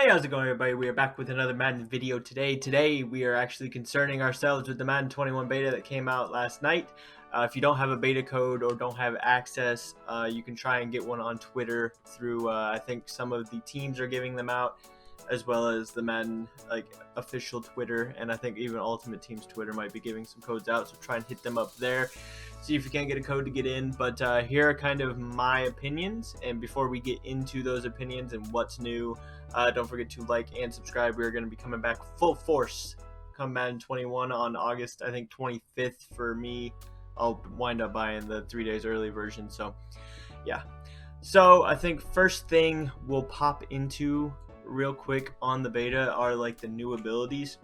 Hey, how's it going, everybody? We are back with another Madden video today. Today, we are actually concerning ourselves with the Madden 21 beta that came out last night. If you don't have a beta code or don't have access, you can try and get one on Twitter through, I think some of the teams are giving them out, as well as the Madden official Twitter, and I think even Ultimate Team's Twitter might be giving some codes out, so try and hit them up there. See if you can get a code to get in. But here are kind of my opinions, and before we get into those opinions and what's new, don't forget to like and subscribe. We're going to be coming back full force come Madden 21 on August, I think 25th for me. I'll wind up buying the 3 days early version, so yeah. So I think first thing we'll pop into real quick on the beta are like the new abilities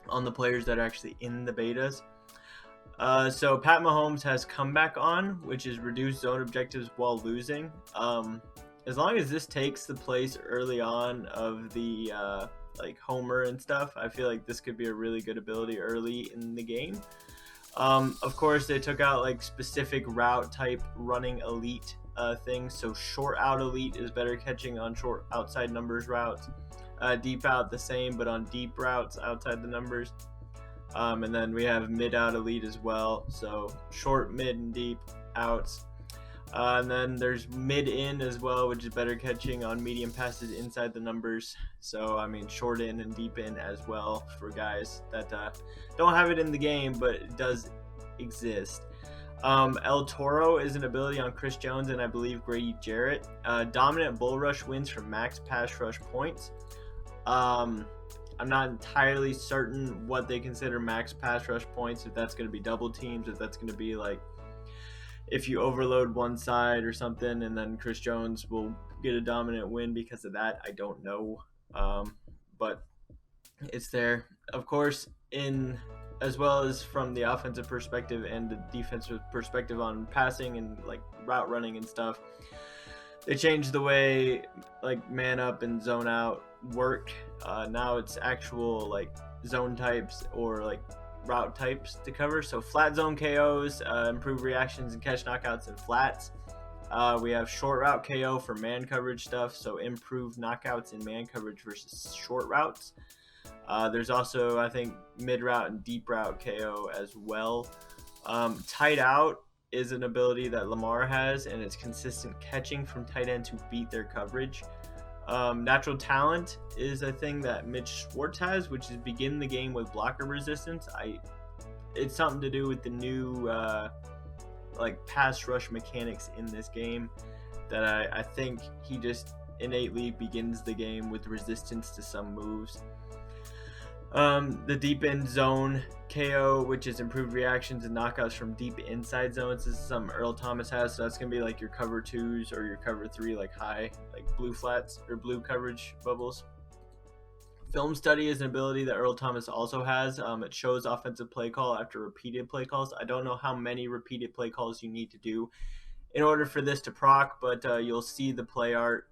on the players that are actually in the betas. So Pat Mahomes has comeback on, which is reduce zone objectives while losing. As long as this takes the place early on of the like Homer and stuff, I feel like this could be a really good ability early in the game. Of course, they took out like specific route type running elite things. So short out elite is better catching on short outside numbers routes. Deep out the same, but on deep routes outside the numbers. And then we have mid out elite as well. So short, mid, and deep outs. And then there's mid in as well, which is better catching on medium passes inside the numbers. So I mean short in and deep in as well for guys that don't have it in the game, but it does exist. El Toro is an ability on Chris Jones and I believe Grady Jarrett. Dominant bull rush wins for max pass rush points. I'm not entirely certain what they consider max pass rush points, if that's going to be double teams, if that's going to be like if you overload one side or something, and then Chris Jones will get a dominant win because of that. I don't know, but it's there. Of course, in as well as from the offensive perspective and the defensive perspective on passing and like route running and stuff, they changed the way like man up and zone out work. Now it's actual like zone types or like route types to cover. So flat zone KOs, improve reactions and catch knockouts and flats. We have short route KO for man coverage stuff, so improved knockouts in man coverage versus short routes. There's also, I think, mid route and deep route KO as well. Tight out is an ability that Lamar has, and it's consistent catching from tight ends who beat their coverage. Natural talent is a thing that Mitch Schwartz has, which is begin the game with blocker resistance. It's something to do with the new like pass rush mechanics in this game that I think he just innately begins the game with resistance to some moves. The deep end zone KO, which is improved reactions and knockouts from deep inside zones. This is something Earl Thomas has, so that's going to be like your cover 2s or your cover 3 like high, like blue flats or blue coverage bubbles. Film study is an ability that Earl Thomas also has. It shows offensive play call after repeated play calls. I don't know how many repeated play calls you need to do in order for this to proc, but you'll see the play art,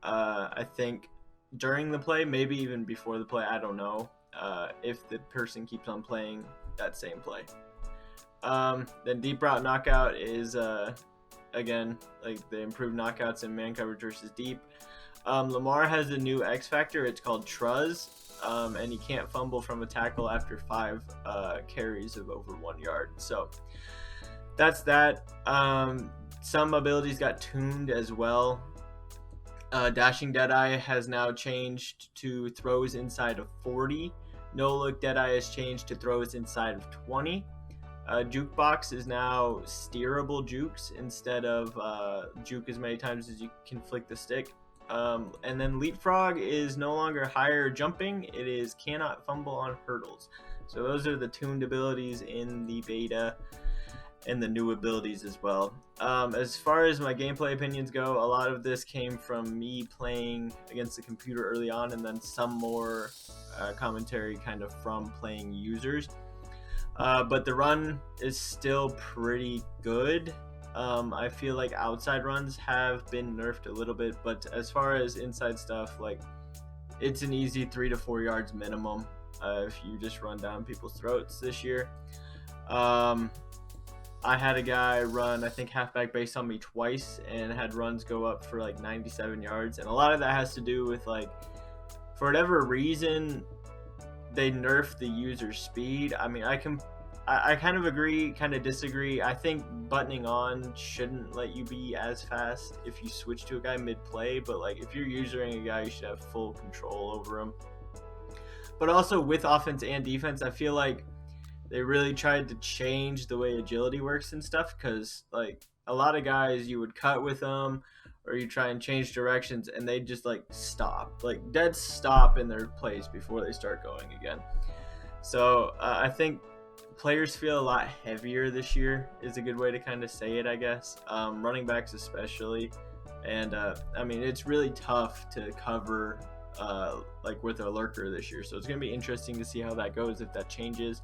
I think, during the play, maybe even before the play. I don't know if the person keeps on playing that same play. Then deep route knockout is again like the improved knockouts in man coverage versus deep. Lamar has a new X factor. It's called Truz, and he can't fumble from a tackle after 5 carries of over 1 yard. So that's that. Some abilities got tuned as well. Dashing Deadeye has now changed to throws inside of 40. No Look Deadeye has changed to throws inside of 20. Jukebox is now steerable jukes instead of juke as many times as you can flick the stick. And then Leapfrog is no longer higher jumping. It is cannot fumble on hurdles. So those are the tuned abilities in the beta and the new abilities as well. As far as my gameplay opinions go, a lot of this came from me playing against the computer early on, and then some more commentary kind of from playing users. But the run is still pretty good. I feel like outside runs have been nerfed a little bit, but as far as inside stuff, like it's an easy 3 to 4 yards minimum if you just run down people's throats this year. I had a guy run, I think, halfback base on me twice and had runs go up for like 97 yards. And a lot of that has to do with, like, for whatever reason, they nerfed the user speed. I mean, I kind of agree, kind of disagree. I think buttoning on shouldn't let you be as fast if you switch to a guy mid-play, but like if you're usering a guy, you should have full control over him. But also with offense and defense, I feel like they really tried to change the way agility works and stuff, because like a lot of guys, you would cut with them or you try and change directions and they just like stop, like dead stop in their place before they start going again. So I think players feel a lot heavier this year is a good way to kind of say it, I guess. Running backs especially. And I mean, it's really tough to cover like with a lurker this year. So it's going to be interesting to see how that goes, if that changes.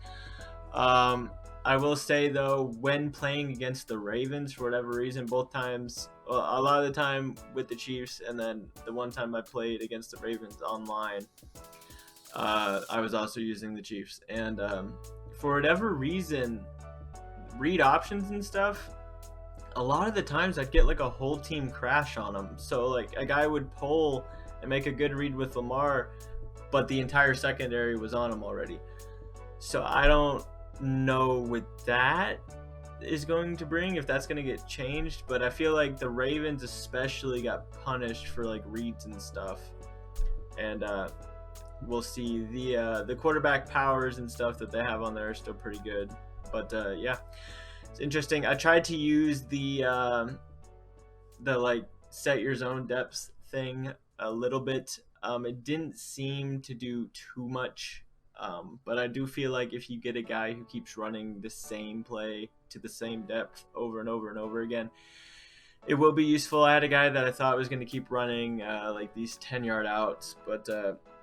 I will say though, when playing against the Ravens, for whatever reason, both times, well, a lot of the time with the Chiefs, and then the one time I played against the Ravens online, I was also using the Chiefs. And for whatever reason, read options and stuff, a lot of the times I'd get like a whole team crash on them. So like a guy would pull and make a good read with Lamar, but the entire secondary was on him already. So I don't know what that is going to bring, if that's going to get changed, but I feel like the Ravens especially got punished for like reads and stuff. And we'll see. The quarterback powers and stuff that they have on there are still pretty good, but yeah, it's interesting. I tried to use the like set your zone depth thing a little bit. It didn't seem to do too much, but I do feel like if you get a guy who keeps running the same play to the same depth over and over and over again, it will be useful. I had a guy that I thought was going to keep running like these 10-yard outs, but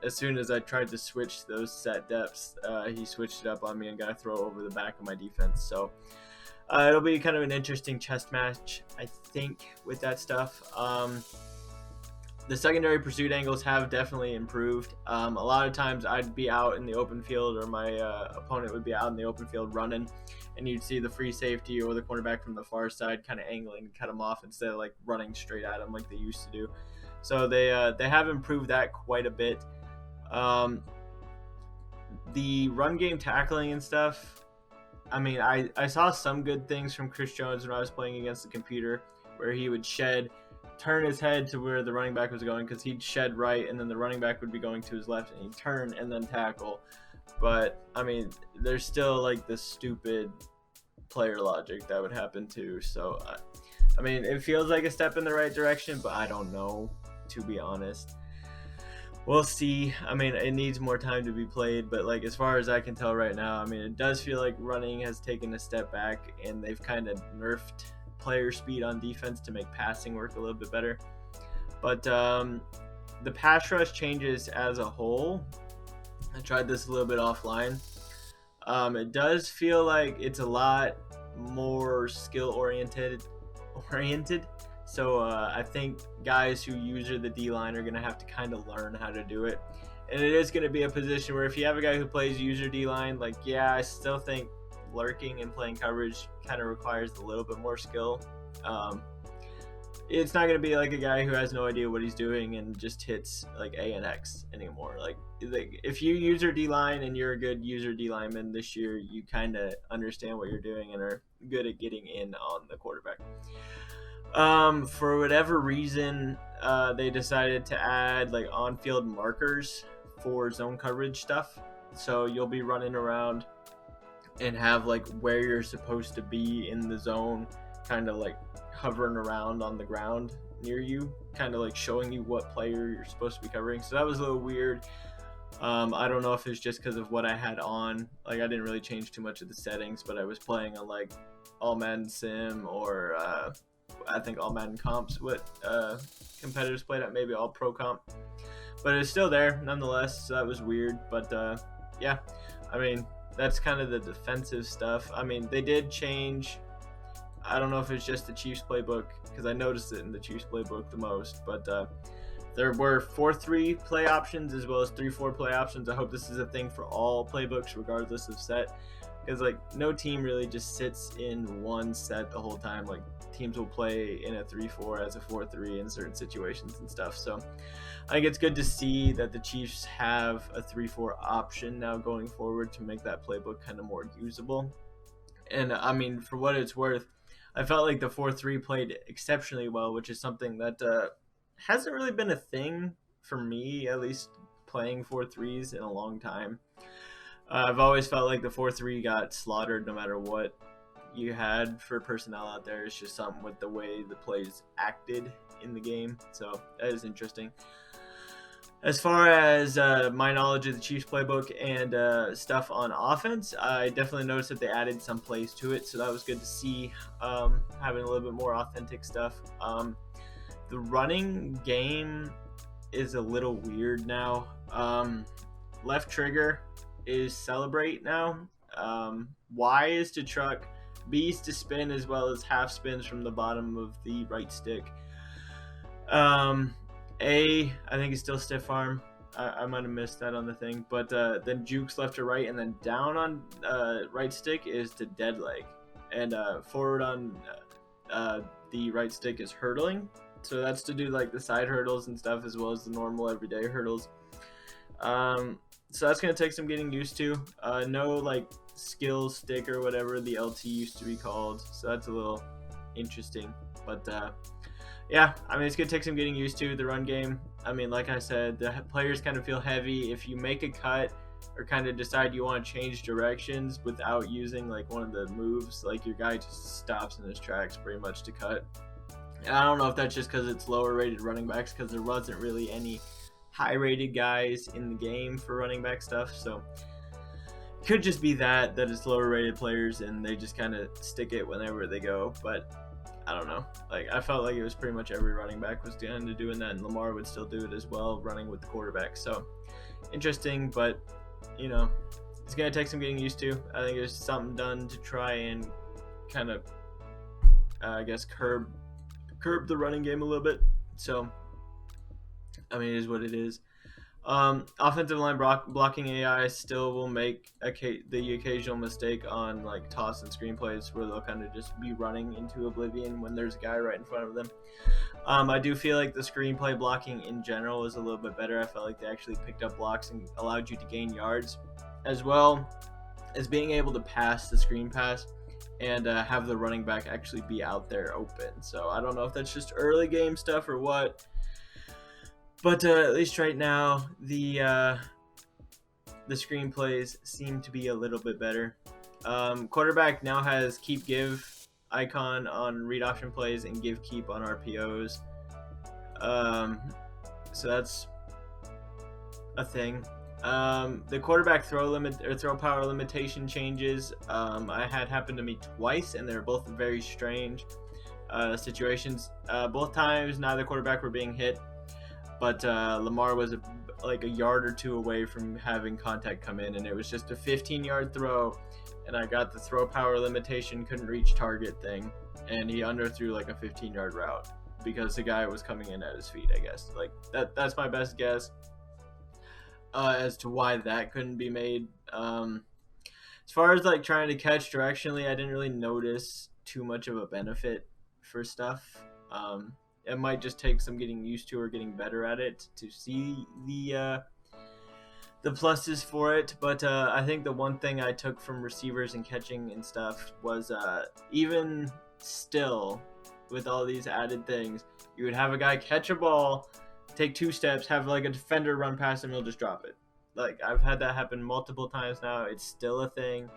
as soon as I tried to switch those set depths, he switched it up on me and got a throw over the back of my defense. So it'll be kind of an interesting chess match, I think, with that stuff. The secondary pursuit angles have definitely improved. A lot of times I'd be out in the open field, or my opponent would be out in the open field running, and you'd see the free safety or the cornerback from the far side kind of angling to cut him off instead of like running straight at him like they used to do. So they have improved that quite a bit. The run game tackling and stuff, I mean, I saw some good things from Chris Jones when I was playing against the computer, where he would turn his head to where the running back was going, because he'd shed right and then the running back would be going to his left and he'd turn and then tackle. But I mean, there's still like the stupid player logic that would happen too. So I mean, it feels like a step in the right direction, but I don't know, to be honest. We'll see. I mean, it needs more time to be played, but like as far as I can tell right now, I mean, it does feel like running has taken a step back, and they've kind of nerfed player speed on defense to make passing work a little bit better. But the pass rush changes as a whole, I tried this a little bit offline. It does feel like it's a lot more skill oriented. So I think guys who user the D-line are going to have to kind of learn how to do it. And it is going to be a position where if you have a guy who plays user D-line, like, yeah, I still think lurking and playing coverage kind of requires a little bit more skill. It's not going to be like a guy who has no idea what he's doing and just hits like A and X anymore. Like if you user D-line and you're a good user D-lineman this year, you kind of understand what you're doing and are good at getting in on the quarterback. For whatever reason, they decided to add like on-field markers for zone coverage stuff. So you'll be running around and have like where you're supposed to be in the zone kind of like hovering around on the ground near you, kind of like showing you what player you're supposed to be covering. So that was a little weird. I don't know if it's just because of what I had on. Like I didn't really change too much of the settings, but I was playing on like all Madden Sim or I think all Madden Comps, what competitors played at, maybe all Pro Comp. But it's still there nonetheless, so that was weird. But yeah, I mean, that's kind of the defensive stuff. I mean, they did change. I don't know if it's just the Chiefs playbook, because I noticed it in the Chiefs playbook the most, but there were 4-3 play options as well as 3-4 play options. I hope this is a thing for all playbooks regardless of set. because like no team really just sits in one set the whole time. Like teams will play in a 3-4 as a 4-3 in certain situations and stuff. So I think it's good to see that the Chiefs have a 3-4 option now going forward to make that playbook kind of more usable. And I mean, for what it's worth, I felt like the 4-3 played exceptionally well, which is something that hasn't really been a thing for me, at least playing 4-3s in a long time. I've always felt like the 4-3 got slaughtered no matter what you had for personnel out there. It's just something with the way the plays acted in the game. So that is interesting. As far as my knowledge of the Chiefs playbook and stuff on offense, I definitely noticed that they added some plays to it, so that was good to see, having a little bit more authentic stuff. The running game is a little weird now. Left trigger is celebrate now. Y is to truck, B is to spin, as well as half spins from the bottom of the right stick. A, I think, is still stiff arm. I might have missed that on the thing, but then jukes left to right, and then down on right stick is to dead leg, and forward on the right stick is hurdling. So that's to do like the side hurdles and stuff, as well as the normal everyday hurdles. So that's gonna take some getting used to. No like skill stick or whatever the LT used to be called, so that's a little interesting, but yeah, I mean, it's going to take some getting used to. The run game, I mean, like I said, the players kind of feel heavy. If you make a cut or kind of decide you want to change directions without using like one of the moves, like your guy just stops in his tracks pretty much to cut. And I don't know if that's just because it's lower rated running backs, because there wasn't really any high rated guys in the game for running back stuff. So it could just be that it's lower rated players and they just kind of stick it whenever they go. But I don't know. Like, I felt like it was pretty much every running back was kind of doing that, and Lamar would still do it as well, running with the quarterback. So, interesting, but, you know, it's going to take some getting used to. I think there's something done to try and kind of, I guess, curb the running game a little bit. So, I mean, it is what it is. Offensive line blocking AI still will make the occasional mistake on like toss and screen plays where they'll kind of just be running into oblivion when there's a guy right in front of them. I do feel like the screenplay blocking in general is a little bit better. I felt like they actually picked up blocks and allowed you to gain yards, as well as being able to pass the screen pass and have the running back actually be out there open. So I don't know if that's just early game stuff or what. But at least right now, the screenplays seem to be a little bit better. Quarterback now has keep give icon on read option plays and give keep on RPOs. So that's a thing. The quarterback throw power limitation changes I had happened to me twice, and they're both very strange situations. Both times, neither quarterback were being hit. But Lamar was like a yard or two away from having contact come in, and it was just a 15-yard throw, and I got the throw power limitation, couldn't reach target thing, and he underthrew like a 15-yard route because the guy was coming in at his feet, I guess. Like that's my best guess as to why that couldn't be made. As far as like trying to catch directionally, I didn't really notice too much of a benefit for stuff. It might just take some getting used to or getting better at it to see the pluses for it. But I think the one thing I took from receivers and catching and stuff was even still, with all these added things, you would have a guy catch a ball, take 2 steps, have like a defender run past him, he'll just drop it. Like, I've had that happen multiple times now. It's still a thing.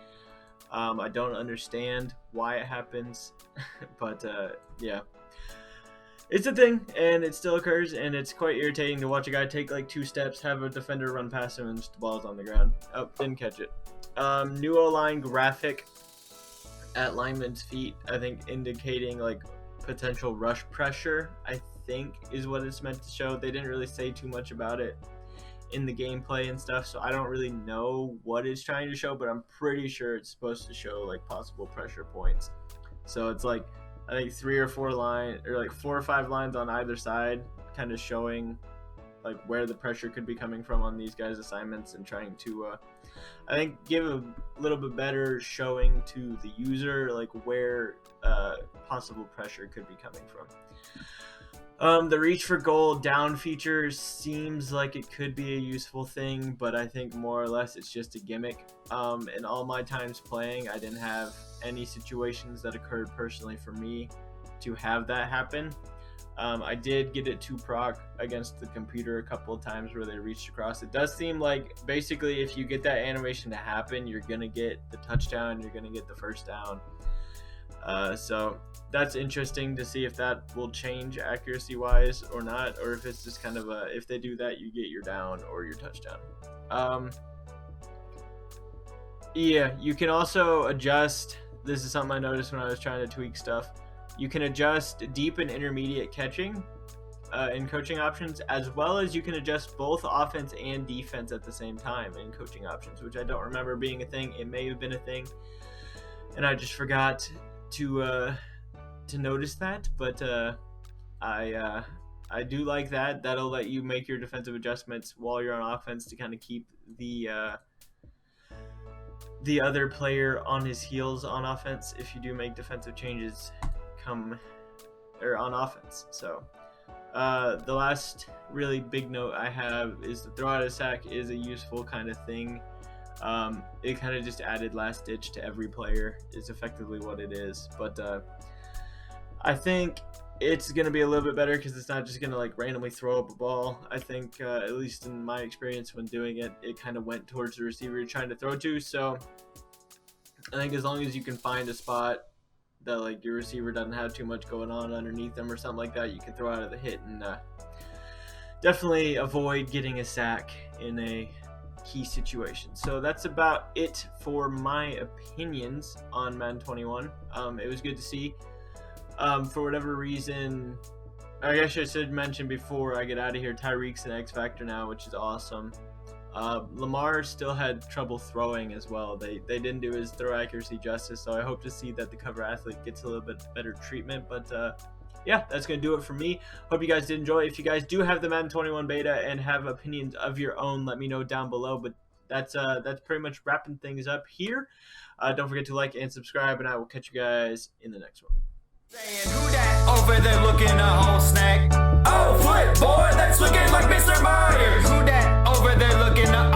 I don't understand why it happens, but yeah. It's a thing, and it still occurs, and it's quite irritating to watch a guy take like 2 steps, have a defender run past him, and just the ball's on the ground. Oh, didn't catch it. New O-line graphic at lineman's feet, I think indicating like potential rush pressure, I think is what it's meant to show. They didn't really say too much about it in the gameplay and stuff, so I don't really know what it's trying to show, but I'm pretty sure it's supposed to show like possible pressure points. So it's like, I think 3 or 4 lines, or like 4 or 5 lines on either side, kind of showing like where the pressure could be coming from on these guys' assignments, and trying to I think give a little bit better showing to the user, like where possible pressure could be coming from. The reach for goal down feature seems like it could be a useful thing, but I think more or less it's just a gimmick. In all my times playing, I didn't have any situations that occurred personally for me to have that happen. I did get it to proc against the computer a couple of times where they reached across. It does seem like basically if you get that animation to happen, you're going to get the touchdown, you're going to get the first down. So that's interesting to see if that will change accuracy wise or not, or if it's just kind of if they do that, you get your down or your touchdown. Yeah, you can also adjust. This is something I noticed when I was trying to tweak stuff. You can adjust deep and intermediate catching in coaching options, as well as you can adjust both offense and defense at the same time in coaching options, which I don't remember being a thing. It may have been a thing, and I just forgot to notice that. But I do like that. That'll let you make your defensive adjustments while you're on offense to kind of keep the other player on his heels on offense if you do make defensive changes on offense. So the last really big note I have is the Throttle Sack is a useful kind of thing. It kind of just added last ditch to every player is effectively what it is, but I think it's going to be a little bit better because it's not just going to like randomly throw up a ball. I think at least in my experience when doing it, it kind of went towards the receiver you're trying to throw to. So I think as long as you can find a spot that like your receiver doesn't have too much going on underneath them or something like that, you can throw out of the hit and definitely avoid getting a sack in a key situation. So that's about it for my opinions on Madden 21. It was good to see. For whatever reason, I guess I should mention before I get out of here, Tyreek's an X Factor now, which is awesome. Lamar still had trouble throwing as well. They didn't do his throw accuracy justice, so I hope to see that the cover athlete gets a little bit better treatment. But yeah, that's going to do it for me. Hope you guys did enjoy. If you guys do have the Madden 21 beta and have opinions of your own, let me know down below. But that's pretty much wrapping things up here. Don't forget to like and subscribe, and I will catch you guys in the next one. Saying who that over there looking a whole snack? Oh, flip boy, that's looking like Mr. Myers. Who that over there looking a